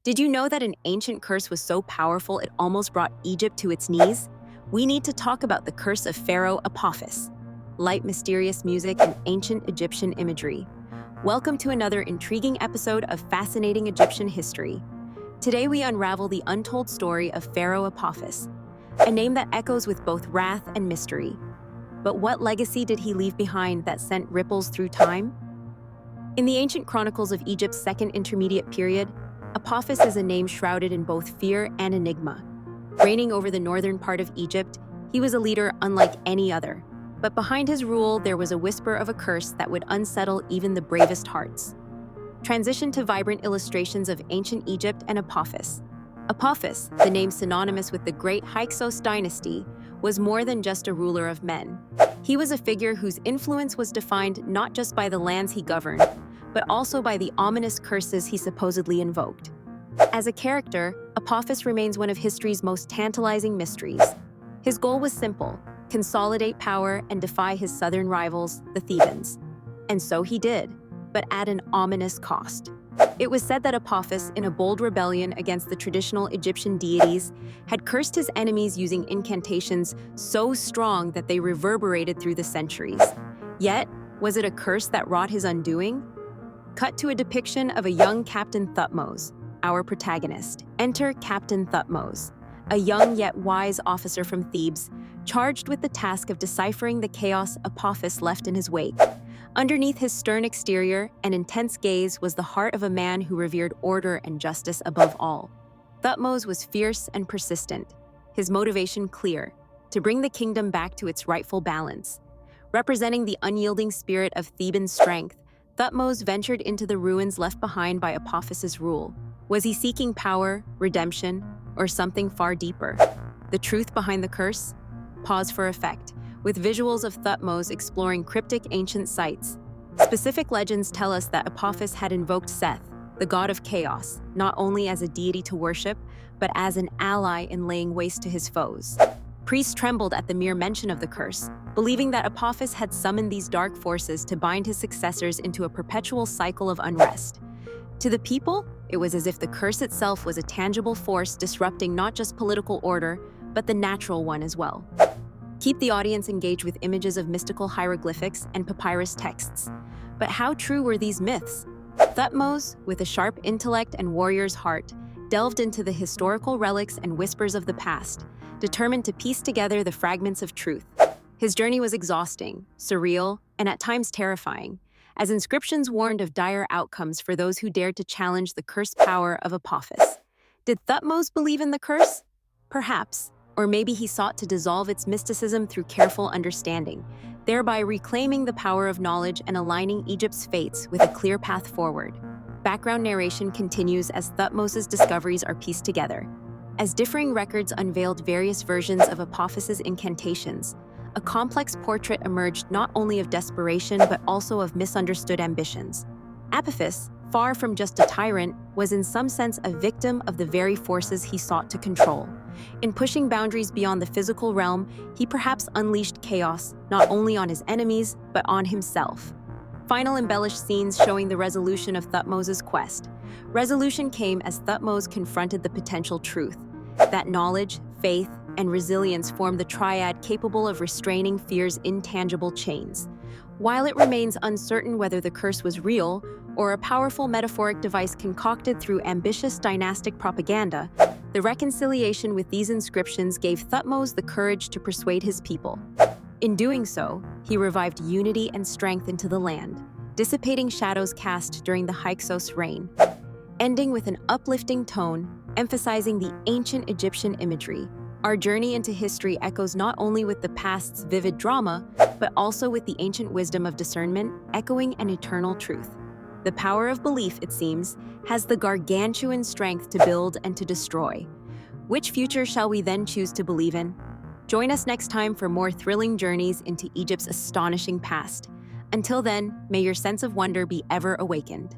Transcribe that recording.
Did you know that an ancient curse was so powerful it almost brought Egypt to its knees? We need to talk about the curse of Pharaoh Apophis. Light, mysterious music, and ancient Egyptian imagery. Welcome to another intriguing episode of Fascinating Egyptian History. Today we unravel the untold story of Pharaoh Apophis, a name that echoes with both wrath and mystery. But what legacy did he leave behind that sent ripples through time? In the ancient chronicles of Egypt's second intermediate period, Apophis is a name shrouded in both fear and enigma. Reigning over the northern part of Egypt, he was a leader unlike any other. But behind his rule, there was a whisper of a curse that would unsettle even the bravest hearts. Transition to vibrant illustrations of ancient Egypt and Apophis. Apophis, the name synonymous with the great Hyksos dynasty, was more than just a ruler of men. He was a figure whose influence was defined not just by the lands he governed, but also by the ominous curses he supposedly invoked. As a character, Apophis remains one of history's most tantalizing mysteries. His goal was simple: consolidate power and defy his southern rivals, the Thebans. And so he did, but at an ominous cost. It was said that Apophis, in a bold rebellion against the traditional Egyptian deities, had cursed his enemies using incantations so strong that they reverberated through the centuries. Yet, was it a curse that wrought his undoing? Cut to a depiction of a young Captain Thutmose, our protagonist. Enter Captain Thutmose, a young yet wise officer from Thebes, charged with the task of deciphering the chaos Apophis left in his wake. Underneath his stern exterior and intense gaze was the heart of a man who revered order and justice above all. Thutmose was fierce and persistent, his motivation clear: to bring the kingdom back to its rightful balance. Representing the unyielding spirit of Theban strength, Thutmose ventured into the ruins left behind by Apophis's rule. Was he seeking power, redemption, or something far deeper? The truth behind the curse? Pause for effect, with visuals of Thutmose exploring cryptic ancient sites. Specific legends tell us that Apophis had invoked Seth, the god of chaos, not only as a deity to worship, but as an ally in laying waste to his foes. Priests trembled at the mere mention of the curse, believing that Apophis had summoned these dark forces to bind his successors into a perpetual cycle of unrest. To the people, it was as if the curse itself was a tangible force disrupting not just political order, but the natural one as well. Keep the audience engaged with images of mystical hieroglyphics and papyrus texts. But how true were these myths? Thutmose, with a sharp intellect and warrior's heart, delved into the historical relics and whispers of the past, determined to piece together the fragments of truth. His journey was exhausting, surreal, and at times terrifying, as inscriptions warned of dire outcomes for those who dared to challenge the cursed power of Apophis. Did Thutmose believe in the curse? Perhaps, or maybe he sought to dissolve its mysticism through careful understanding, thereby reclaiming the power of knowledge and aligning Egypt's fates with a clear path forward. Background narration continues as Thutmose's discoveries are pieced together. As differing records unveiled various versions of Apophis's incantations, a complex portrait emerged not only of desperation but also of misunderstood ambitions. Apophis, far from just a tyrant, was in some sense a victim of the very forces he sought to control. In pushing boundaries beyond the physical realm, he perhaps unleashed chaos, not only on his enemies, but on himself. Final embellished scenes showing the resolution of Thutmose's quest. Resolution came as Thutmose confronted the potential truth that knowledge, faith, and resilience form the triad capable of restraining fear's intangible chains. While it remains uncertain whether the curse was real or a powerful metaphoric device concocted through ambitious dynastic propaganda, the reconciliation with these inscriptions gave Thutmose the courage to persuade his people. In doing so, he revived unity and strength into the land, dissipating shadows cast during the Hyksos reign. Ending with an uplifting tone, emphasizing the ancient Egyptian imagery, our journey into history echoes not only with the past's vivid drama, but also with the ancient wisdom of discernment, echoing an eternal truth. The power of belief, it seems, has the gargantuan strength to build and to destroy. Which future shall we then choose to believe in? Join us next time for more thrilling journeys into Egypt's astonishing past. Until then, may your sense of wonder be ever awakened.